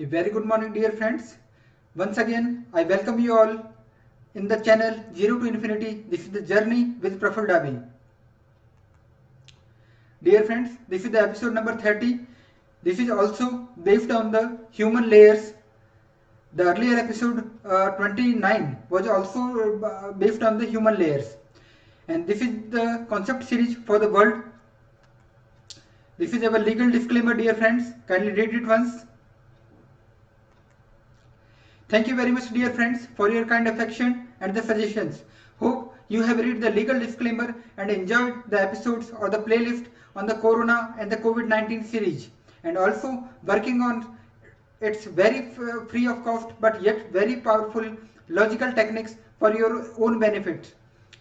A very good morning, dear friends. Once again, I welcome you all in the channel Zero to Infinity. This is the journey with Praful Davi. Dear friends, this is the episode number 30. This is also based on the human layers. The earlier episode 29 was also based on the human layers. And this is the concept series for the world. This is our legal disclaimer, dear friends. Kindly read it once. Thank you very much, dear friends, for your kind affection and the suggestions. Hope you have read the legal disclaimer and enjoyed the episodes or the playlist on the Corona and the COVID-19 series, and also working on its very free of cost but yet very powerful logical techniques for your own benefit.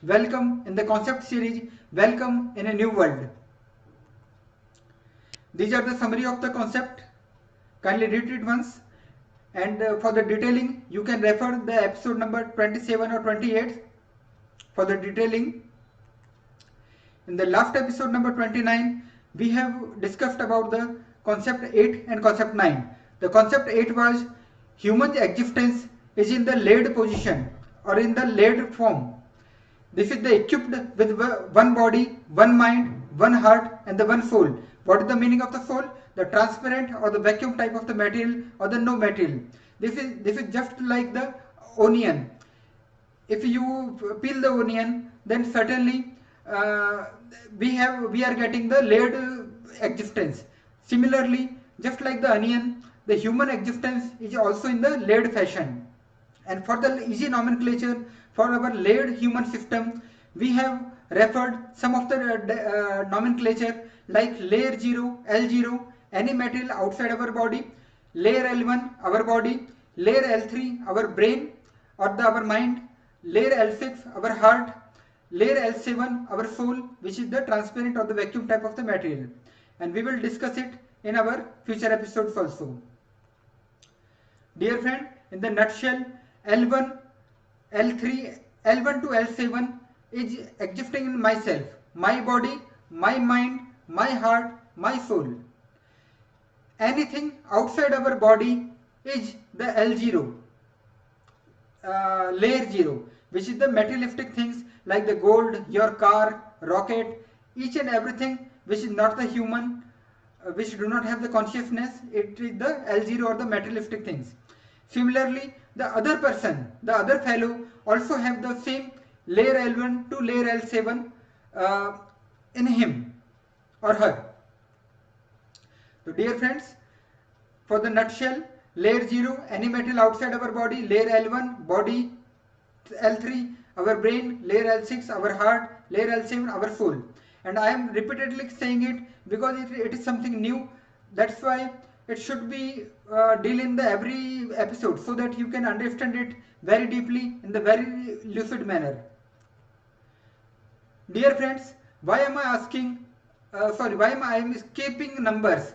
Welcome in the concept series. Welcome in a new world. These are the summary of the concept. Kindly read it once. And for the detailing, you can refer the episode number 27 or 28 for the detailing. In the last episode number 29, we have discussed about the concept 8 and concept 9. The concept 8 was human existence is in the laid position or in the laid form. This is the equipped with one body, one mind, one heart and the one soul. What is the meaning of the soul? The transparent or the vacuum type of the material or the no material. This is just like the onion. If you peel the onion, then certainly we are getting the layered existence. Similarly, just like the onion, the human existence is also in the layered fashion. And for the easy nomenclature for our layered human system, we have referred some of the nomenclature like layer 0, L0, any material outside our body, layer L1, our body, layer L3, our brain or our mind, layer L6, our heart, layer L7, our soul, which is the transparent or the vacuum type of the material. And we will discuss it in our future episodes also. Dear friend, in the nutshell, L1, L3, L1 to L7 is existing in myself, my body, my mind, my heart, my soul. Anything outside our body is the L0, layer 0, which is the materialistic things like the gold, your car, rocket, each and everything which is not the human, which do not have the consciousness, it is the L0 or the materialistic things. Similarly, the other person, the other fellow also have the same layer L1 to layer L7 in him or her. So dear friends, for the nutshell, layer 0, any metal outside our body, layer L1, body, L3, our brain, layer L6, our heart, layer L7, our soul. And I am repeatedly saying it because it is something new. That's why it should be deal in the every episode so that you can understand it very deeply in the very lucid manner. Dear friends, why am I asking, why am I escaping numbers?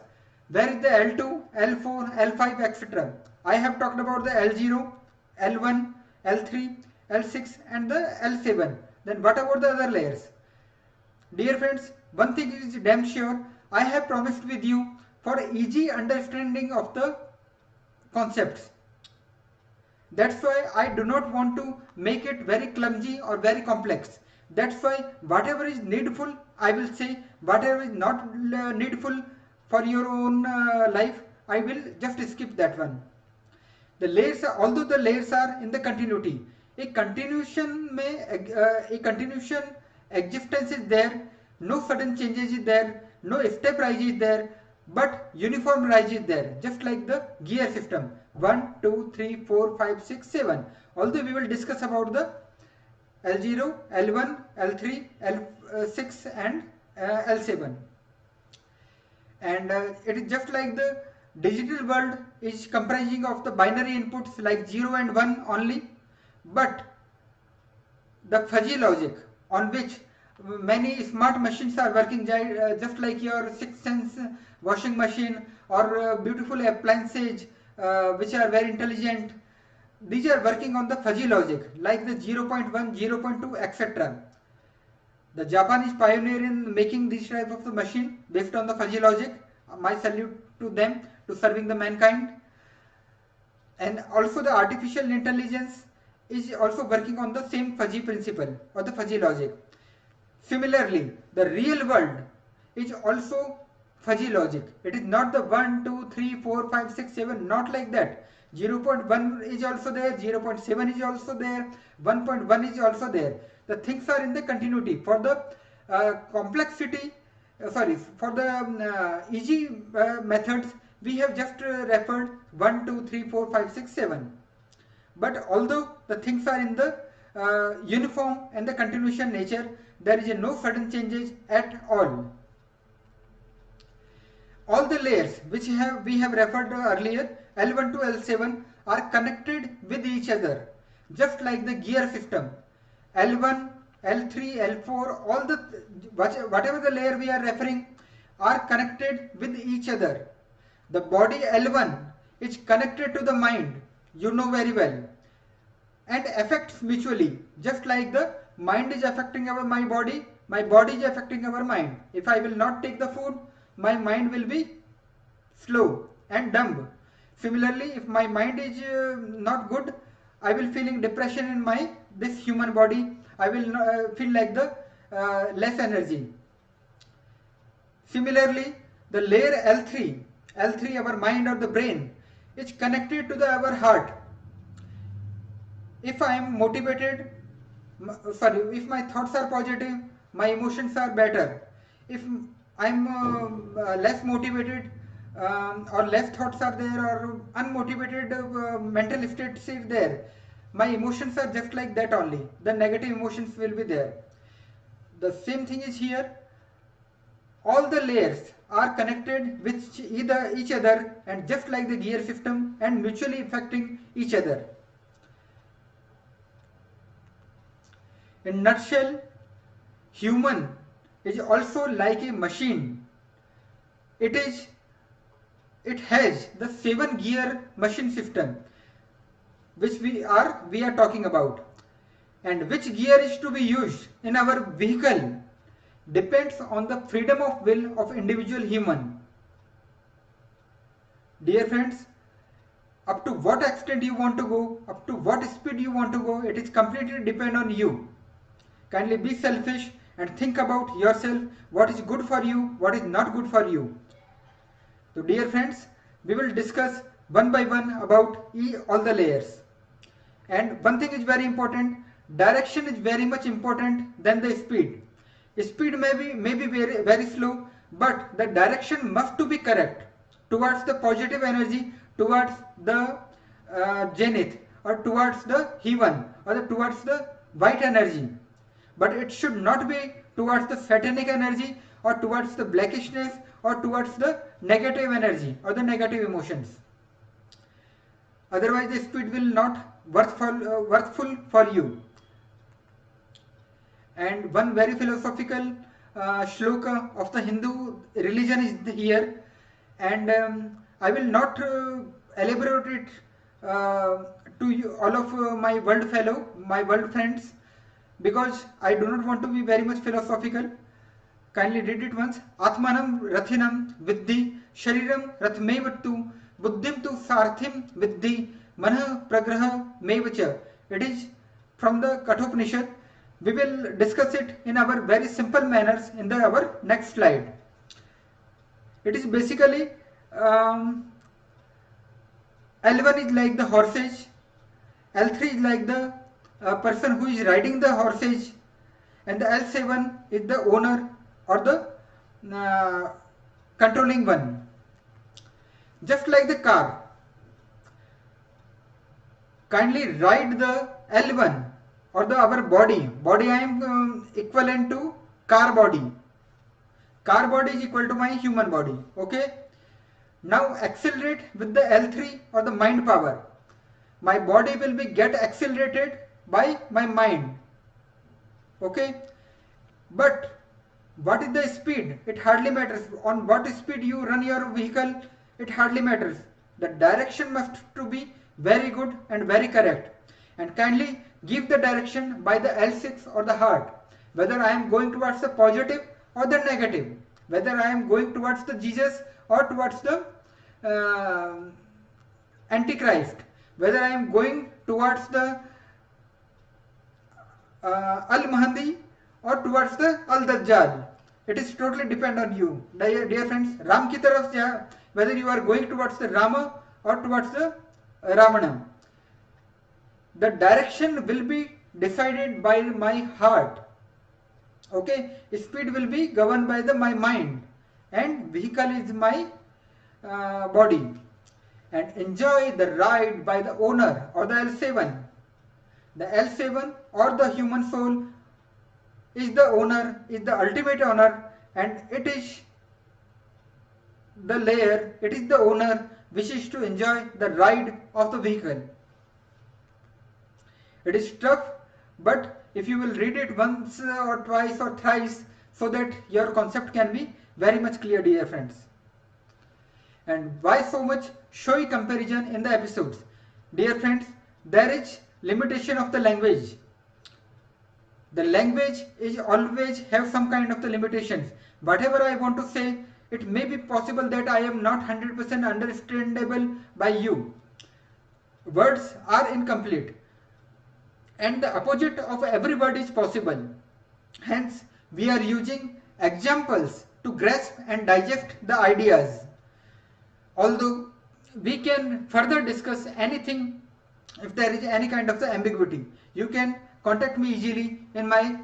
Where is the L2, L4, L5, etc.? I have talked about the L0, L1, L3, L6 and the L7. Then what about the other layers? Dear friends, one thing is damn sure, I have promised with you for easy understanding of the concepts. That's why I do not want to make it very clumsy or very complex. That's why whatever is needful, I will say. Whatever is not needful for your own life, I will just skip that one. The layers, although the layers are in the continuity, a continuation existence is there, no sudden changes is there, no step rise is there, but uniform rise is there, just like the gear system 1, 2, 3, 4, 5, 6, 7. Although we will discuss about the L0, L1, L3, L6 and L7. And it is just like the digital world is comprising of the binary inputs like 0 and 1 only, but the fuzzy logic on which many smart machines are working, just like your sixth sense washing machine or beautiful appliances which are very intelligent. These are working on the fuzzy logic like the 0.1, 0.2, etc. The Japan is pioneer in making this type of the machine based on the fuzzy logic. My salute to them to serving the mankind. And also the artificial intelligence is also working on the same fuzzy principle or the fuzzy logic. Similarly, the real world is also fuzzy logic. It is not the 1, 2, 3, 4, 5, 6, 7, not like that. 0.1 is also there, 0.7 is also there, 1.1 is also there. The things are in the continuity. For the complexity, for the easy methods, we have just referred 1, 2, 3, 4, 5, 6, 7. But although the things are in the uniform and the continuation nature, there is no sudden changes at all. All the layers which we have referred to earlier, L1 to L7, are connected with each other, just like the gear system. L1, L3, L4, all the whatever the layer we are referring are connected with each other. The body L1 is connected to the mind, you know very well, and affects mutually, just like the mind is affecting my body is affecting our mind. If I will not take the food, my mind will be slow and dumb. Similarly, if my mind is not good, I will feeling depression in my this human body. I will feel like the less energy. Similarly, the layer L3 our mind or the brain, is connected to our heart. If I am motivated, if my thoughts are positive, my emotions are better. If I'm less motivated, or less thoughts are there, or unmotivated mental states is there, my emotions are just like that only. The negative emotions will be there. The same thing is here. All the layers are connected with each other, and just like the gear system, and mutually affecting each other. In nutshell, human is also like a machine. It is it has the 7-gear machine system which we are talking about, and which gear is to be used in our vehicle depends on the freedom of will of individual human. Dear friends, up to what extent you want to go, up to what speed you want to go, it is completely depend on you. Kindly be selfish and think about yourself, what is good for you, what is not good for you. So dear friends, we will discuss one by one about all the layers. And one thing is very important, direction is very much important than the speed. Speed may be very slow, but the direction must to be correct towards the positive energy, towards the zenith, or towards the heaven, or towards the white energy. But it should not be towards the satanic energy, or towards the blackishness, or towards the negative energy or the negative emotions. Otherwise the speed will not worthful for you. And one very philosophical shloka of the Hindu religion is here, and I will not elaborate it to you, all of my world friends, because I do not want to be very much philosophical. Kindly read it once. Atmanam rathinam viddhi shariram rathmevattu buddhim tu sarthim viddhi manah pragraha mevacha. It is from the Kathopanishad. We will discuss it in our very simple manners in our next slide. It is basically L1 is like the horses, L3 is like the person who is riding the horses, and the L7 is the owner or the controlling one. Just like the car, kindly ride the L1 or our body. I am equivalent to car body. Car body is equal to my human body. Okay. Now accelerate with the L3 or the mind power. My body will be get accelerated by my mind. Okay. But what is the speed? It hardly matters. On what speed you run your vehicle, it hardly matters. The direction must to be very good and very correct. And kindly give the direction by the L6 or the heart. Whether I am going towards the positive or the negative. Whether I am going towards the Jesus or towards the Antichrist. whether I am going towards the Al-Mahdi or towards the Al-Dajjal. It is totally depend on you. Dear friends, Ram ki taraf se, whether you are going towards the Rama or towards the Ravana. The direction will be decided by my heart. Okay, speed will be governed by my mind, and vehicle is my body. And enjoy the ride by the owner or the L7. The L7 or the human soul is the owner, is the ultimate owner, and it is the layer, it is the owner wishes to enjoy the ride of the vehicle. It is tough, but if you will read it once or twice or thrice, so that your concept can be very much clear, dear friends. And why so much showy comparison in the episodes? Dear friends, there is limitation of the language. The language is always have some kind of the limitations. Whatever I want to say, it may be possible that I am not 100% understandable by you. Words are incomplete, and the opposite of every word is possible. Hence, we are using examples to grasp and digest the ideas. Although we can further discuss anything if there is any kind of the ambiguity. You can contact me easily in my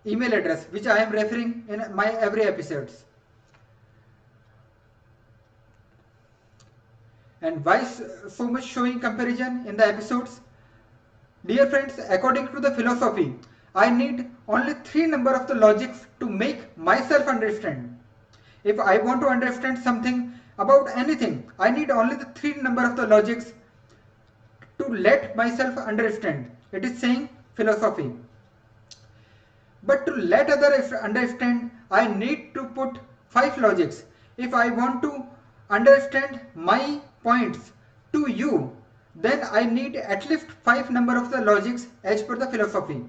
email address, which I am referring in my every episodes. And why so much showing comparison in the episodes? Dear friends, according to the philosophy, I need only 3 number of the logics to make myself understand. If I want to understand something about anything, I need only the 3 number of the logics to let myself understand. It is saying philosophy. But to let others understand, I need to put 5 logics. If I want to understand my points to you, then I need at least 5 number of the logics as per the philosophy.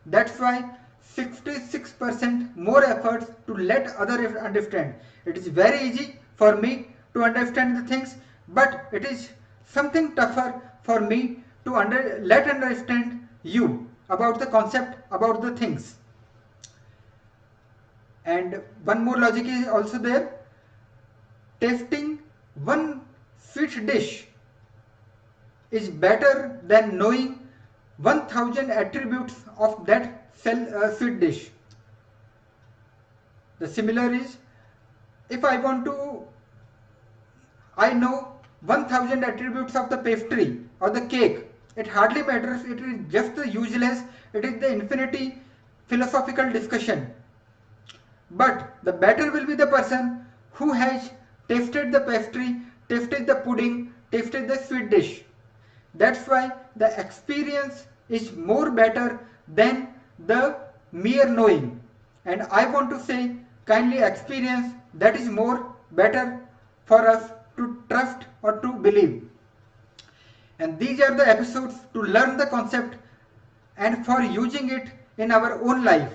That's why 66% more efforts to let others understand. It is very easy for me to understand the things, but it is something tougher for me to let understand you about the concept, about the things. And one more logic is also there. Tasting one sweet dish is better than knowing 1000 attributes of that sweet dish. The similar is, if I want to, I know 1000 attributes of the pastry or the cake. It hardly matters, it is just the useless, it is the infinity philosophical discussion. But the better will be the person who has tasted the pastry, tasted the pudding, tasted the sweet dish. That's why the experience is more better than the mere knowing. And I want to say, kindly experience, that is more better for us to trust or to believe. And these are the episodes to learn the concept and for using it in our own life.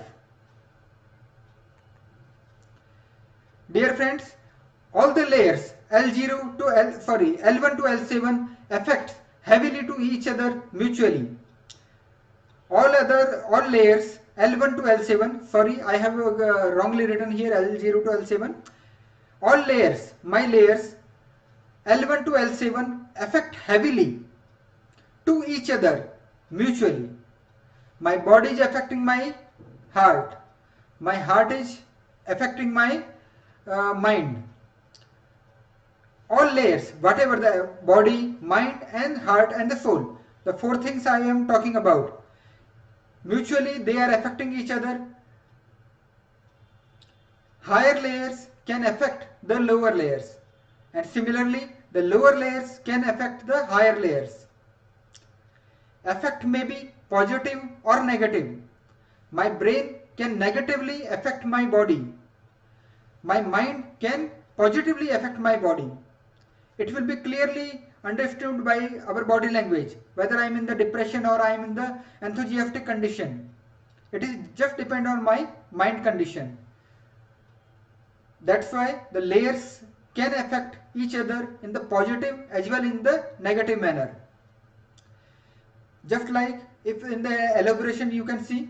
Dear friends, all the layers L1 to L7 affect heavily to each other mutually. All layers L1 to L7, sorry, I have wrongly written here L0 to L7. All layers, my layers L1 to L7 affect heavily to each other mutually. My body is affecting my heart. My heart is affecting my mind. All layers, whatever the body, mind and heart and the soul, the 4 things I am talking about, mutually they are affecting each other. Higher layers can affect the lower layers, and similarly the lower layers can affect the higher layers. Effect may be positive or negative. My brain can negatively affect my body. My mind can positively affect my body. It will be clearly understood by our body language, whether I am in the depression or I am in the enthusiastic condition. It is just depend on my mind condition. That's why the layers can affect each other in the positive as well in the negative manner. Just like if in the elaboration you can see,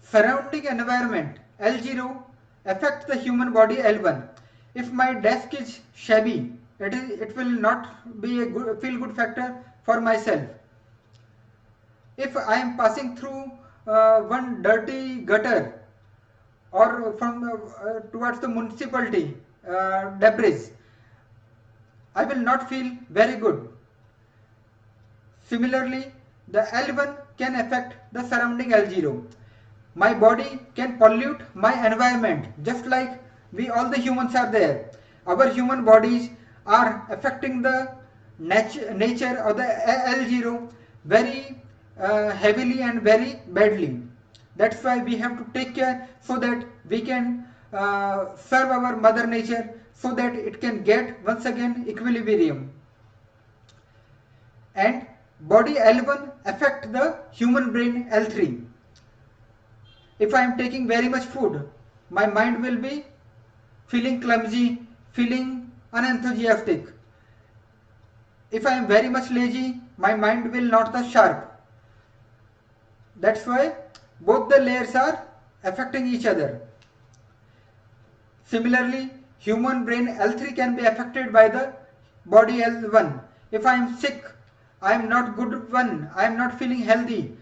surrounding environment L0 affects the human body L1. If my desk is shabby, it will not be a feel good factor for myself. If I am passing through one dirty gutter or from towards the municipality debris, I will not feel very good. Similarly, the L1 can affect the surrounding L0. My body can pollute my environment, just like we all the humans are there. Our human bodies are affecting the nature of the L0 very heavily and very badly. That's why we have to take care so that we can serve our mother nature so that it can get once again equilibrium. And body L1 affect the human brain L3. If I am taking very much food, my mind will be feeling clumsy, feeling unenthusiastic. If I am very much lazy, my mind will not be sharp. That's why both the layers are affecting each other. Similarly, human brain L3 can be affected by the body L1. If I am sick, I am not good one, I am not feeling healthy.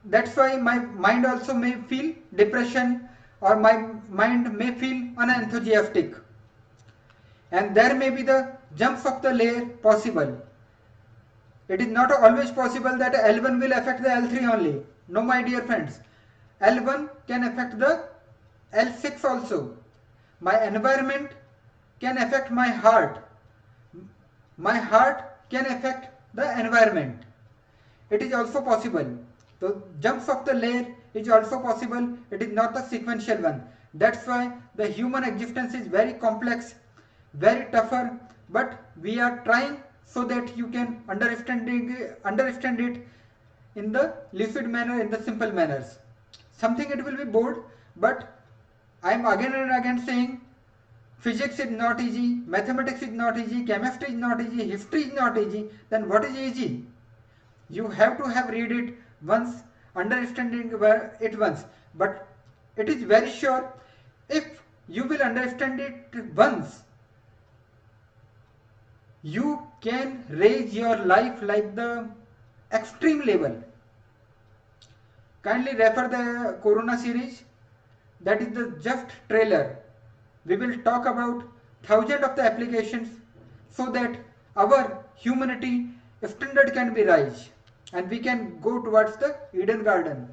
That's why my mind also may feel depression or my mind may feel unenthusiastic. And there may be the jumps of the layer possible. It is not always possible that L1 will affect the L3 only. No, my dear friends. L1 can affect the L6 also. My environment can affect my heart. My heart can affect the environment. It is also possible. So jumps of the layer is also possible. It is not a sequential one. That's why the human existence is very complex, very tougher, but we are trying so that you can understand it in the lucid manner, in the simple manners. Something it will be bored, but I am again and again saying physics is not easy, mathematics is not easy, chemistry is not easy, history is not easy. Then what is easy? You have to have read it once, understanding it once. But it is very sure, if you will understand it once, you can raise your life like the extreme level. Kindly refer the Corona series. That is the just trailer. We will talk about thousands of the applications so that our humanity standard can be raised and we can go towards the Eden Garden.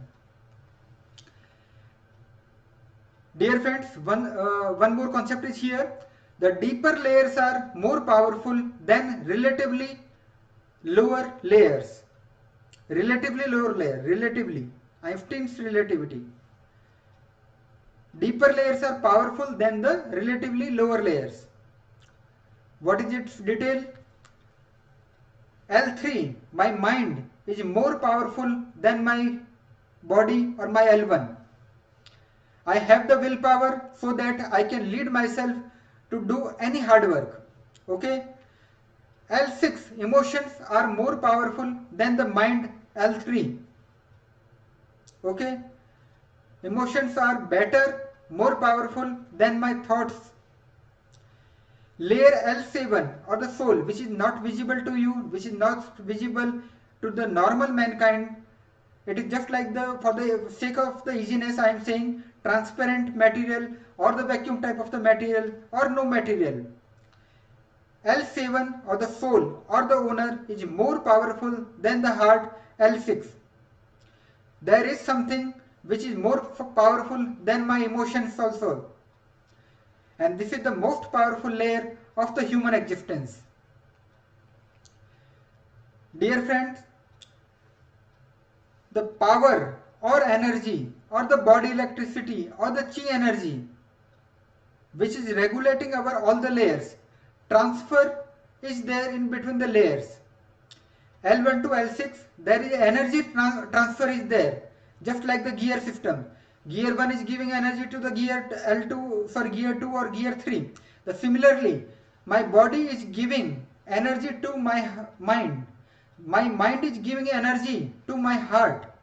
Dear friends, one more concept is here. The deeper layers are more powerful than relatively lower layers. Relatively lower layer, relatively. Einstein's relativity. Deeper layers are powerful than the relatively lower layers. What is its detail? L3, my mind, is more powerful than my body or my L1. I have the willpower so that I can lead myself to do any hard work. Okay? L6, emotions are more powerful than the mind L3. Okay? Emotions are better, more powerful than my thoughts. Layer L7 or the soul, which is not visible to you, which is not visible to the normal mankind. It is just like for the sake of the easiness, I am saying transparent material or the vacuum type of the material or no material. L7 or the soul or the owner is more powerful than the heart L6. There is something which is more powerful than my emotions also. And this is the most powerful layer of the human existence. Dear friends, the power or energy or the body electricity or the chi energy which is regulating our all the layers, transfer is there in between the layers. L1 to L6, there is energy transfer is there, just like the gear system. Gear 1 is giving energy to the gear L2, sorry, gear 2 or gear 3. Similarly, my body is giving energy to my mind. My mind is giving energy to my heart.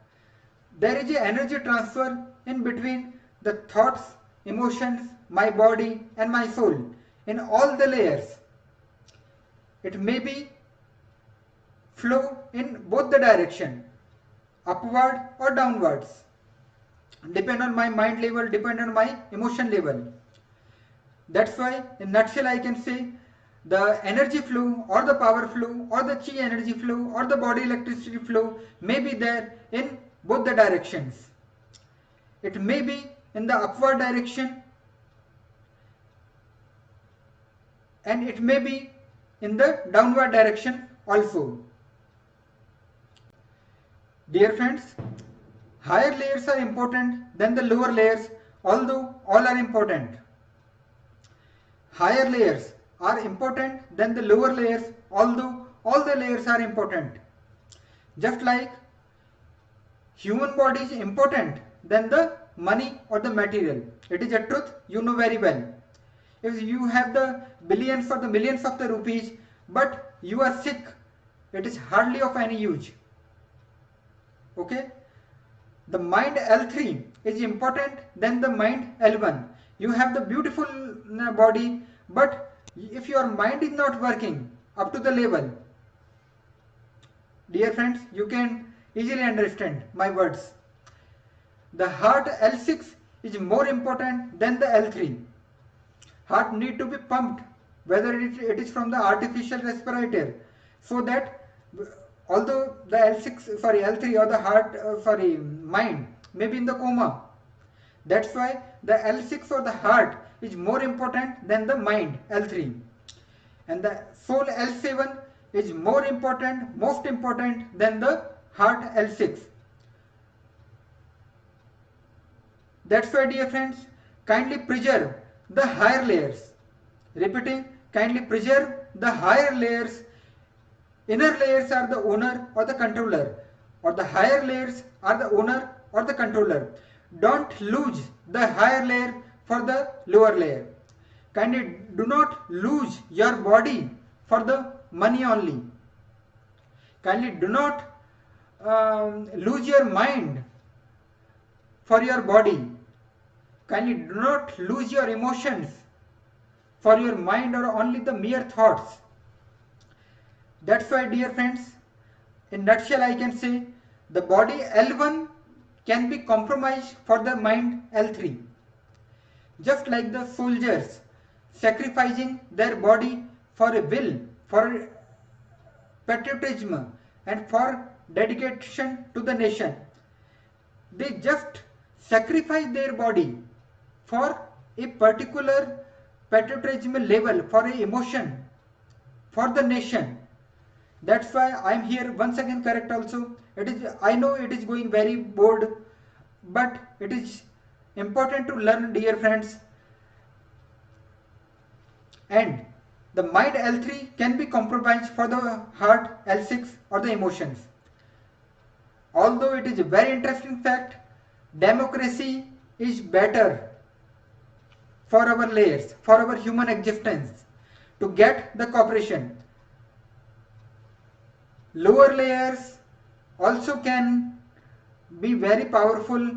There is a energy transfer in between the thoughts, emotions, my body and my soul in all the layers. It may be flow in both the direction, upward or downwards. Depend on my mind level, depend on my emotion level. That's why in nutshell I can say the energy flow or the power flow or the chi energy flow or the body electricity flow may be there in both the directions. It may be in the upward direction and it may be in the downward direction also. Dear friends, higher layers are important than the lower layers, although all are important. Higher layers are important than the lower layers, although all the layers are important. Just like human body is important than the money or the material. It is a truth you know very well. If you have the billions or the millions of the rupees, but you are sick, it is hardly of any use. Okay? The mind L3 is important than the mind L1. You have the beautiful body, but if your mind is not working up to the level, dear friends, you can easily understand my words. The heart L6 is more important than the L3. Heart need to be pumped, whether it is from the artificial respirator, so that although the L3 or the mind may be in the coma. That's why the L6 or the heart is more important than the mind L3. And the soul L7 is most important than the heart L6. That's why, dear friends, kindly preserve the higher layers. Repeating, kindly preserve the higher layers. Inner layers are the owner or the controller, or the higher layers are the owner or the controller. Don't lose the higher layer for the lower layer. Kindly do not lose your body for the money only. Kindly do not lose your mind for your body. Kindly do not lose your emotions for your mind or only the mere thoughts. That's why, dear friends, in nutshell I can say the body L1 can be compromised for the mind L3. Just like the soldiers sacrificing their body for a will, for patriotism and for dedication to the nation. They just sacrifice their body for a particular patriotism level, for a emotion, for the nation. That's why I am here once again correct also. I know it is going very bored, but it is important to learn, dear friends. And the mind L3 can be compromised for the heart L6 or the emotions. Although it is a very interesting fact, democracy is better for our layers, for our human existence, to get the cooperation. Lower layers also can be very powerful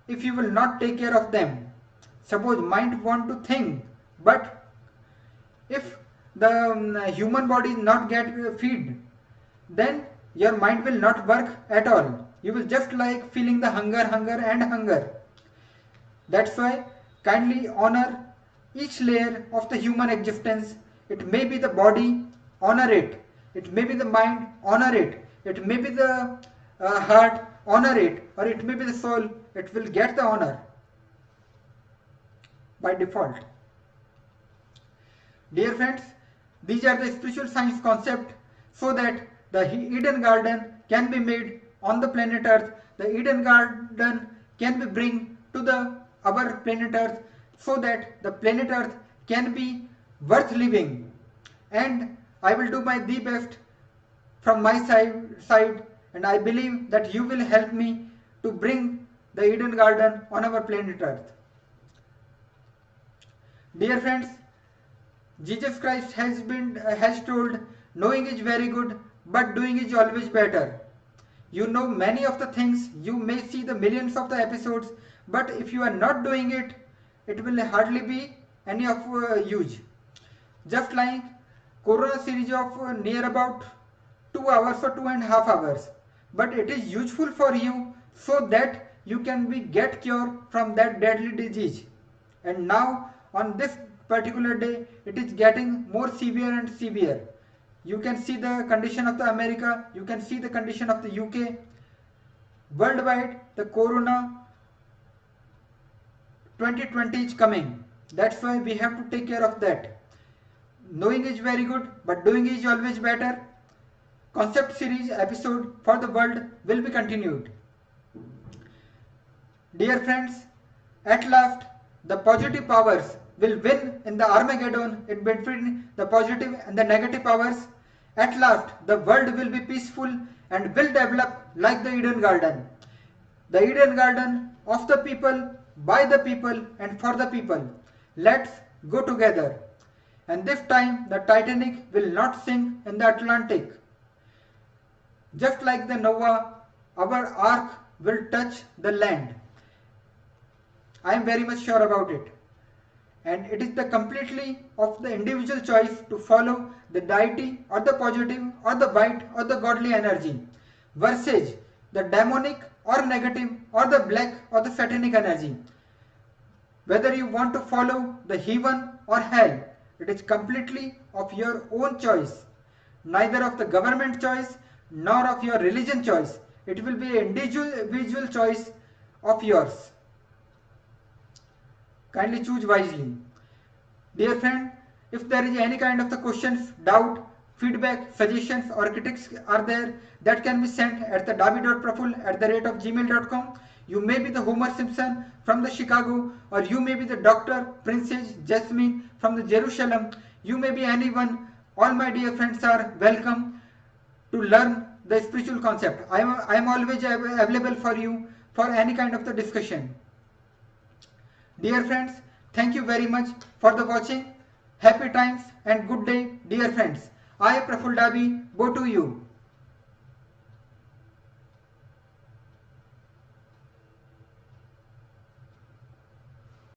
if you will not take care of them. Suppose mind want to think, but if the human body is not get feed, then your mind will not work at all. You will just like feeling the hunger and hunger. That's why kindly honor each layer of the human existence. It may be the body, honor it. It may be the mind, honor it. It may be the heart, honor it. Or it may be the soul, it will get the honor by default. Dear friends, these are the spiritual science concepts so that the Eden Garden can be made on the planet Earth. The Eden Garden can be bring to our planet Earth so that the planet Earth can be worth living. And I will do my the best from my side, and I believe that you will help me to bring the Eden garden on our planet Earth. Dear friends, Jesus Christ has told, knowing is very good, but doing is always better. You know many of the things, you may see the millions of the episodes, but if you are not doing it, it will hardly be any of use. Just like Corona series of near about 2 hours or 2.5 hours, but it is useful for you so that you can get cure from that deadly disease. And now on this particular day, it is getting more severe and severe. You can see the condition of the America, you can see the condition of the UK. Worldwide, the Corona 2020 is coming. That's why we have to take care of that. Knowing is very good, but doing is always better. Concept series episode for the world will be continued. Dear friends, at last the positive powers will win in the Armageddon in between the positive and the negative powers. At last the world will be peaceful and will develop like the Eden Garden. The Eden Garden of the people, by the people and for the people. Let's go together. And this time the Titanic will not sink in the Atlantic. Just like the Noah, our ark will touch the land. I am very much sure about it. And it is the completely of the individual choice to follow the deity or the positive or the white or the godly energy versus the demonic or negative or the black or the satanic energy. Whether you want to follow the heaven or hell, it is completely of your own choice. Neither of the government choice nor of your religion choice. It will be an individual choice of yours. Kindly choose wisely. Dear friend, if there is any kind of the questions, doubt, feedback, suggestions or critics are there, that can be sent at the davi.praful@gmail.com. You may be the Homer Simpson from the Chicago, or you may be the Dr. Princess Jasmine from the Jerusalem. You may be anyone. All my dear friends are welcome to learn the spiritual concept. I am always available for you for any kind of the discussion. Dear friends, thank you very much for the watching. Happy times and good day, dear friends. I, Praful Davi, bow to you.